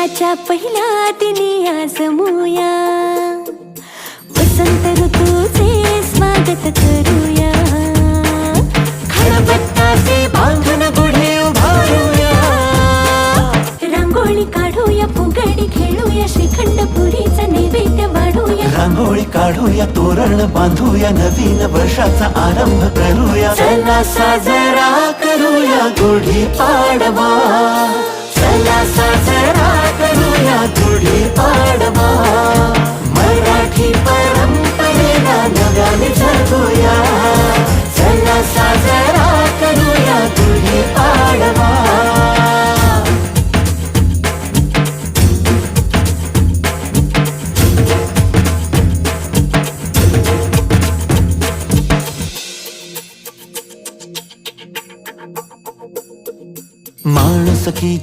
वर्षाच्या पहिल्या दिनी जमूया, वसंत ऋतूचे स्वागत करूया, खळबत्ताचे बांधून गुढे उभारूया, रांगोळी काढूया, फुगडी खेळूया, श्रीखंड पुरीचा नैवेद्य वाढूया, रांगोळी काढूया, तोरण बांधूया, नवीन वर्षाचा आरंभ करूया, चला साजरा करूया गुढी पाडवा, चला साजरा करूया गुढी पाडवा, मराठी परंपरेला नव्याने जगूया, चला साजरा करूया गुढी पाडवा. माणुसकी